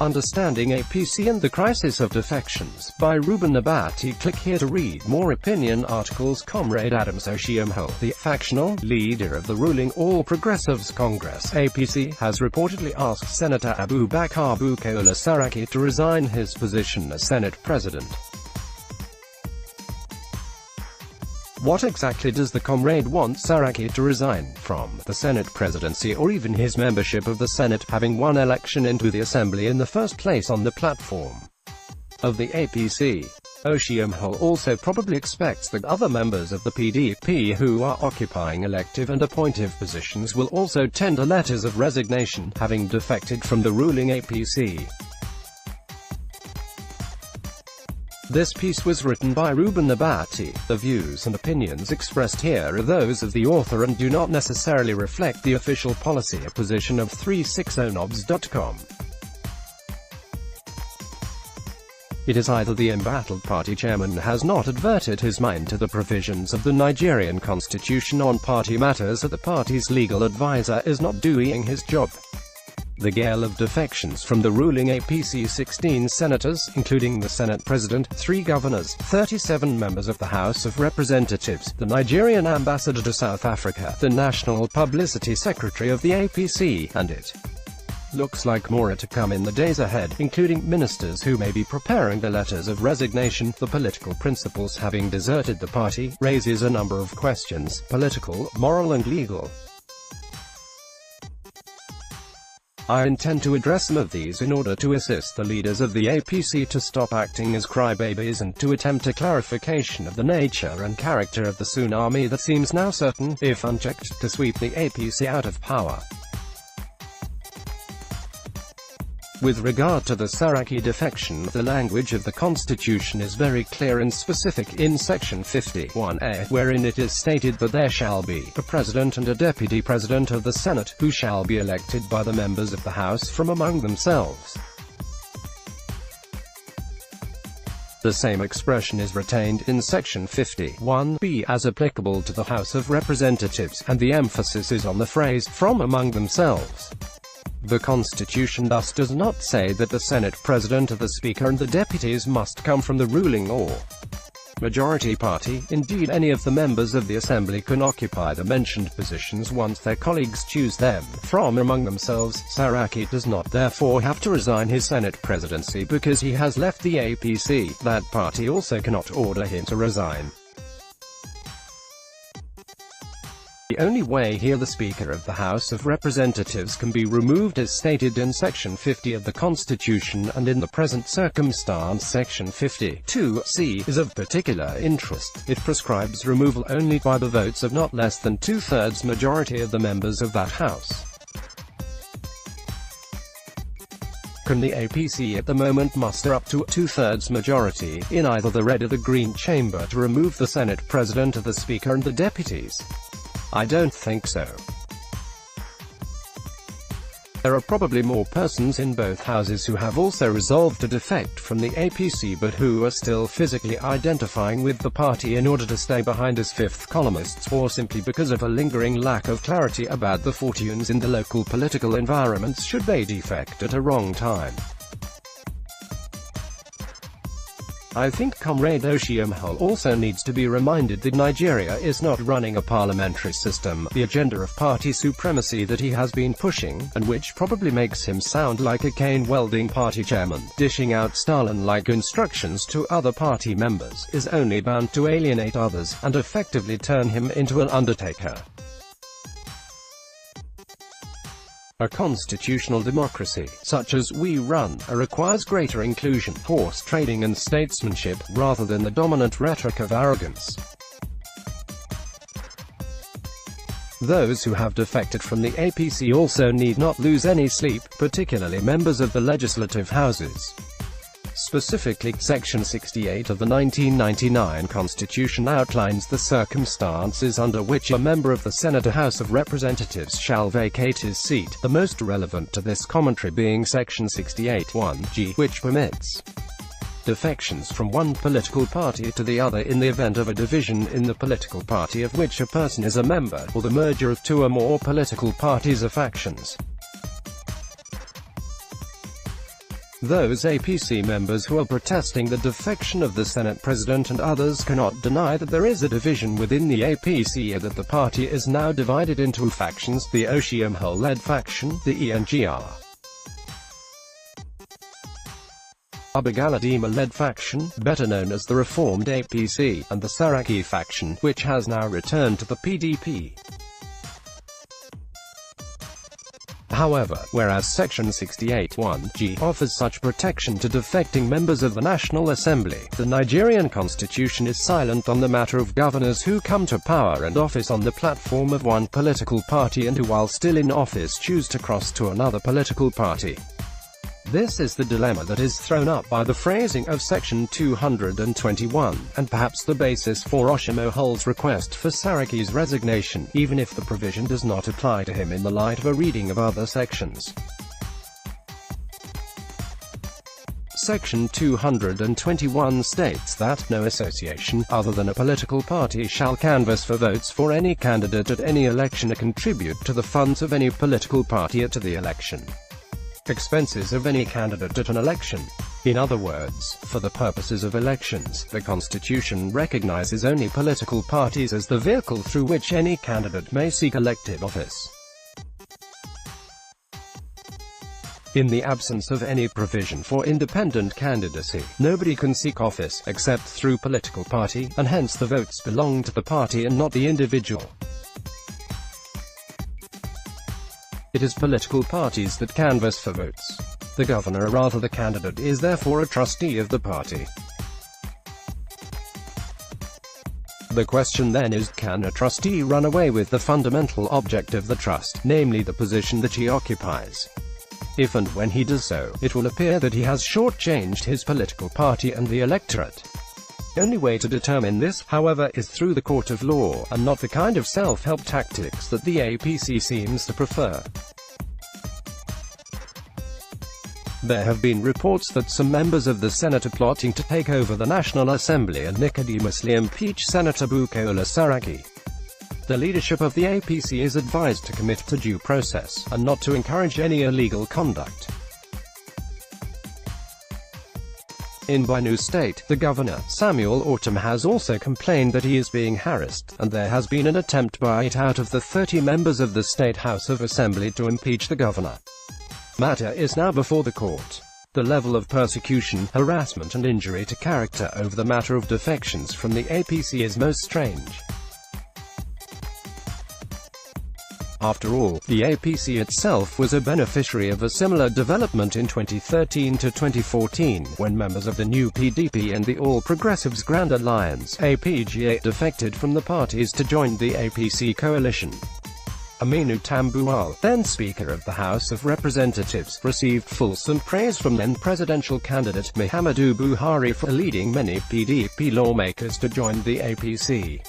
Understanding APC and the Crisis of Defections, by Ruben Nabati. Click here to read more opinion articles. Comrade Adam Oshiomhole, the factional leader of the ruling All Progressives Congress (APC), has reportedly asked Senator Abubakar Bukola Saraki to resign his position as Senate President. What exactly does the comrade want Saraki to resign from? The Senate presidency or even his membership of the Senate, having won election into the Assembly in the first place on the platform of the APC. Oshiomhole also probably expects that other members of the PDP who are occupying elective and appointive positions will also tender letters of resignation, having defected from the ruling APC. This piece was written by Ruben Nabati. The views and opinions expressed here are those of the author and do not necessarily reflect the official policy or position of 360knobs.com. It is either the embattled party chairman has not adverted his mind to the provisions of the Nigerian constitution on party matters, or the party's legal advisor is not doing his job. The gale of defections from the ruling APC: 16 senators, including the Senate President, 3 governors, 37 members of the House of Representatives, the Nigerian ambassador to South Africa, the National Publicity Secretary of the APC, and it looks like more are to come in the days ahead, including ministers who may be preparing the letters of resignation. The political principals having deserted the party raises a number of questions, political, moral and legal. I intend to address some of these in order to assist the leaders of the APC to stop acting as crybabies and to attempt a clarification of the nature and character of the tsunami that seems now certain, if unchecked, to sweep the APC out of power. With regard to the Saraki defection, the language of the Constitution is very clear and specific in Section 51A, wherein it is stated that there shall be a President and a Deputy President of the Senate, who shall be elected by the members of the House from among themselves. The same expression is retained in Section 51B as applicable to the House of Representatives, and the emphasis is on the phrase, "from among themselves." The Constitution thus does not say that the Senate President or the Speaker and the deputies must come from the ruling or majority party. Indeed, any of the members of the Assembly can occupy the mentioned positions once their colleagues choose them from among themselves. Saraki does not therefore have to resign his Senate presidency because he has left the APC. That party also cannot order him to resign. The only way here the Speaker of the House of Representatives can be removed is stated in Section 50 of the Constitution, and in the present circumstance Section 52(c) is of particular interest. It prescribes removal only by the votes of not less than 2/3 majority of the members of that House. Can the APC at the moment muster up to a 2/3 majority, in either the red or the green chamber, to remove the Senate President or the Speaker and the deputies? I don't think so. There are probably more persons in both houses who have also resolved to defect from the APC but who are still physically identifying with the party in order to stay behind as fifth columnists, or simply because of a lingering lack of clarity about the fortunes in the local political environments should they defect at a wrong time. I think Comrade Oshiomhole also needs to be reminded that Nigeria is not running a parliamentary system, the agenda of party supremacy that he has been pushing, and which probably makes him sound like a cane-wielding party chairman, dishing out Stalin-like instructions to other party members, is only bound to alienate others, and effectively turn him into an undertaker. A constitutional democracy, such as we run, requires greater inclusion, horse trading and statesmanship, rather than the dominant rhetoric of arrogance. Those who have defected from the APC also need not lose any sleep, particularly members of the legislative houses. Specifically, Section 68 of the 1999 Constitution outlines the circumstances under which a member of the Senate or House of Representatives shall vacate his seat, the most relevant to this commentary being Section 68(1)(g), which permits defections from one political party to the other in the event of a division in the political party of which a person is a member, or the merger of two or more political parties or factions. Those APC members who are protesting the defection of the Senate President and others cannot deny that there is a division within the APC and that the party is now divided into factions: the Oshiomhole-led faction, the ENGR Galadima-led faction, better known as the Reformed APC, and the Saraki faction, which has now returned to the PDP. However, whereas Section 68(1)(g) offers such protection to defecting members of the National Assembly, the Nigerian constitution is silent on the matter of governors who come to power and office on the platform of one political party and who, while still in office, choose to cross to another political party. This is the dilemma that is thrown up by the phrasing of Section 221, and perhaps the basis for Oshiomhole's request for Saraki's resignation, even if the provision does not apply to him in the light of a reading of other sections. Section 221 states that no association, other than a political party, shall canvass for votes for any candidate at any election or contribute to the funds of any political party at the election. Expenses of any candidate at an election. In other words, for the purposes of elections, the Constitution recognizes only political parties as the vehicle through which any candidate may seek elective office. In the absence of any provision for independent candidacy, nobody can seek office except through political party, and hence the votes belong to the party and not the individual. It is political parties that canvass for votes. The governor, or rather the candidate, is therefore a trustee of the party. The question then is, can a trustee run away with the fundamental object of the trust, namely the position that he occupies? If and when he does so, it will appear that he has shortchanged his political party and the electorate. The only way to determine this, however, is through the court of law, and not the kind of self-help tactics that the APC seems to prefer. There have been reports that some members of the Senate are plotting to take over the National Assembly and nicodemously impeach Senator Bukola Saraki. The leadership of the APC is advised to commit to due process, and not to encourage any illegal conduct. In Benue State, the governor, Samuel Ortom, has also complained that he is being harassed, and there has been an attempt by 8 out of the 30 members of the State House of Assembly to impeach the governor. Matter is now before the court. The level of persecution, harassment and injury to character over the matter of defections from the APC is most strange. After all, the APC itself was a beneficiary of a similar development in 2013 to 2014, when members of the new PDP and the All Progressives Grand Alliance (APGA) defected from the parties to join the APC coalition. Aminu Tambuwal, then Speaker of the House of Representatives, received fulsome praise from then-presidential candidate Muhammadu Buhari for leading many PDP lawmakers to join the APC.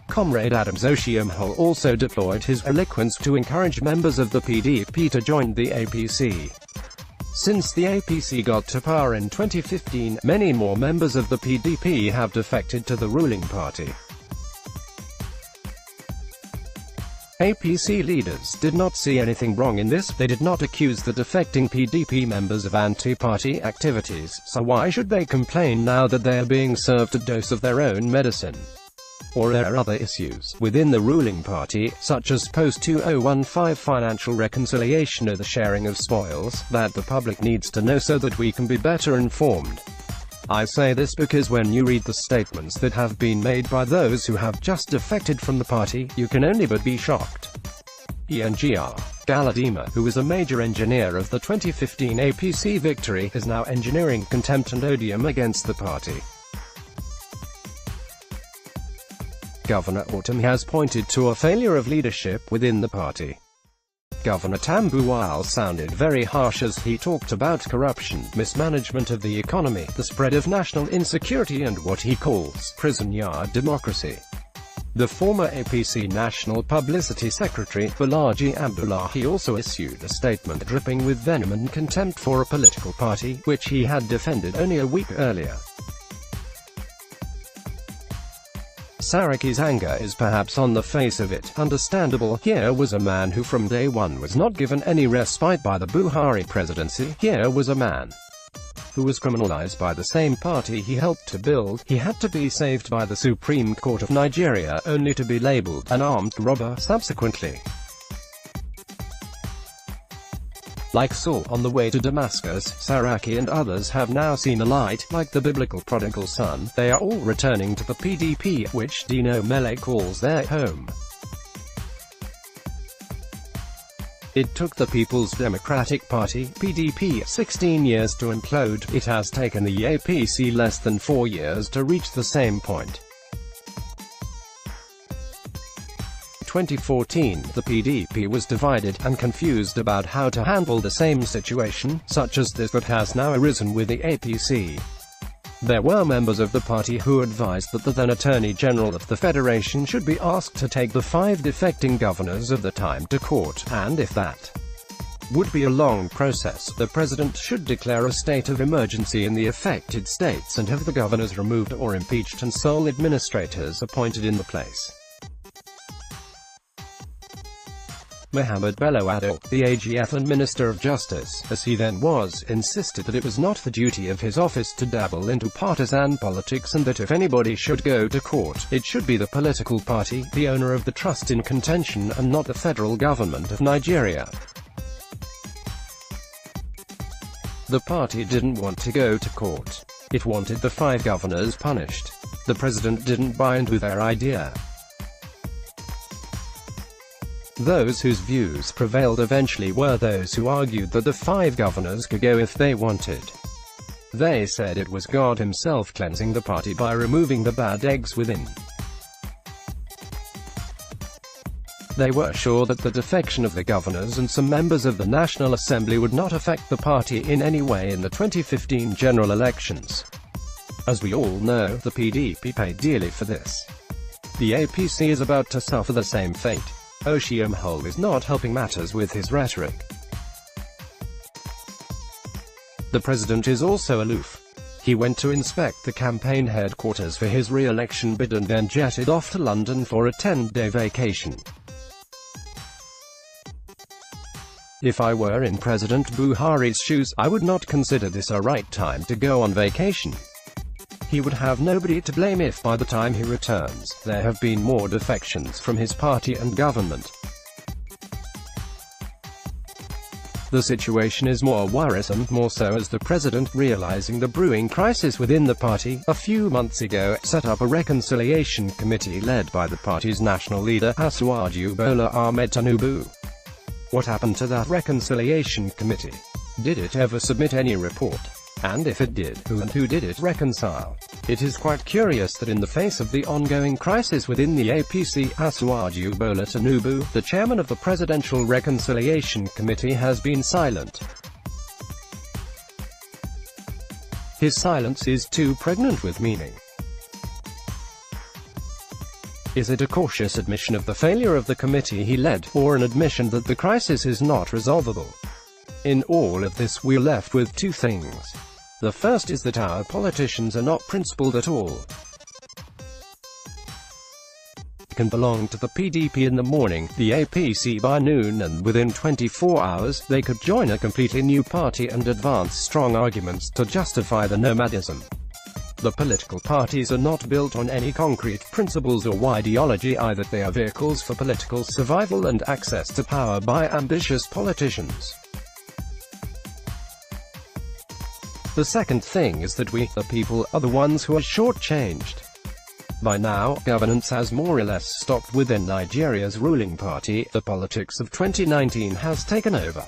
Comrade Adams Oshiomhole also deployed his eloquence to encourage members of the PDP to join the APC. Since the APC got to power in 2015, many more members of the PDP have defected to the ruling party. APC leaders did not see anything wrong in this. They did not accuse the defecting PDP members of anti-party activities, so why should they complain now that they are being served a dose of their own medicine? Or there are other issues within the ruling party, such as post-2015 financial reconciliation or the sharing of spoils, that the public needs to know so that we can be better informed. I say this because when you read the statements that have been made by those who have just defected from the party, you can only but be shocked. ENGR Galadima, who was a major engineer of the 2015 APC victory, is now engineering contempt and odium against the party. Governor Ortom has pointed to a failure of leadership within the party. Governor Tambuwal sounded very harsh as he talked about corruption, mismanagement of the economy, the spread of national insecurity and what he calls prison yard democracy. The former APC National Publicity Secretary, Balaji Abdullahi, also issued a statement dripping with venom and contempt for a political party, which he had defended only a week earlier. Saraki's anger is perhaps on the face of it understandable. Here was a man who from day one was not given any respite by the Buhari presidency. Here was a man who was criminalized by the same party he helped to build. He had to be saved by the Supreme Court of Nigeria, only to be labeled an armed robber subsequently. Like Saul on the way to Damascus, Saraki and others have now seen the light. Like the biblical prodigal son, they are all returning to the PDP, which Dino Mele calls their home. It took the People's Democratic Party, PDP, 16 years to implode. It has taken the APC less than 4 years to reach the same point. 2014, the PDP was divided and confused about how to handle the same situation, such as this that has now arisen with the APC. There were members of the party who advised that the then Attorney General of the Federation should be asked to take the 5 defecting governors of the time to court, and if that would be a long process, the president should declare a state of emergency in the affected states and have the governors removed or impeached and sole administrators appointed in the place. Mohammed Bello Adil, the AGF and Minister of Justice, as he then was, insisted that it was not the duty of his office to dabble into partisan politics and that if anybody should go to court, it should be the political party, the owner of the trust in contention, and not the federal government of Nigeria. The party didn't want to go to court. It wanted the 5 governors punished. The president didn't buy into their idea. Those whose views prevailed eventually were those who argued that the 5 governors could go if they wanted. They said it was God himself cleansing the party by removing the bad eggs within. They were sure that the defection of the governors and some members of the National Assembly would not affect the party in any way in the 2015 general elections. As we all know, the PDP paid dearly for this. The APC is about to suffer the same fate. Oshiomhole is not helping matters with his rhetoric. The president is also aloof. He went to inspect the campaign headquarters for his re-election bid and then jetted off to London for a 10-day vacation. If I were in President Buhari's shoes, I would not consider this a right time to go on vacation. He would have nobody to blame if by the time he returns, there have been more defections from his party and government. The situation is more worrisome, more so as the president, realizing the brewing crisis within the party, a few months ago, set up a reconciliation committee led by the party's national leader, Asiwaju Bola Ahmed Tinubu. What happened to that reconciliation committee? Did it ever submit any report? And if it did, who did it reconcile? It is quite curious that in the face of the ongoing crisis within the APC, Asiwaju Bola Tinubu, the chairman of the Presidential Reconciliation Committee, has been silent. His silence is too pregnant with meaning. Is it a cautious admission of the failure of the committee he led, or an admission that the crisis is not resolvable? In all of this, we're left with 2 things. The first is that our politicians are not principled at all. Can belong to the PDP in the morning, the APC by noon, and within 24 hours, they could join a completely new party and advance strong arguments to justify the nomadism. The political parties are not built on any concrete principles or ideology either. They are vehicles for political survival and access to power by ambitious politicians. The second thing is that we, the people, are the ones who are shortchanged. By now, governance has more or less stopped within Nigeria's ruling party. The politics of 2019 has taken over.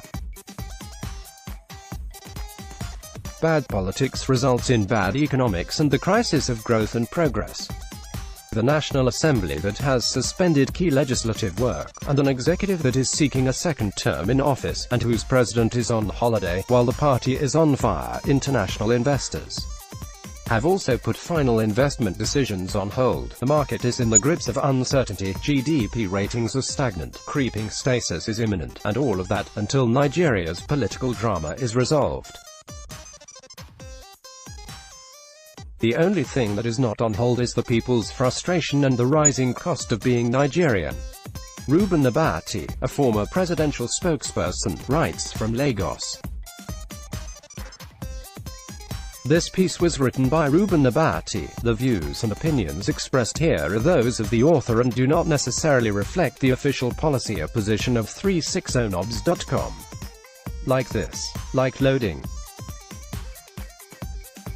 Bad politics results in bad economics and the crisis of growth and progress. The National Assembly that has suspended key legislative work, and an executive that is seeking a second term in office, and whose president is on holiday, while the party is on fire. International investors have also put final investment decisions on hold. The market is in the grips of uncertainty, GDP ratings are stagnant, creeping stasis is imminent, and all of that, until Nigeria's political drama is resolved. The only thing that is not on hold is the people's frustration and the rising cost of being Nigerian. Reuben Abati, a former presidential spokesperson, writes from Lagos. This piece was written by Reuben Abati. The views and opinions expressed here are those of the author and do not necessarily reflect the official policy or position of 360knobs.com. Like this. Like loading.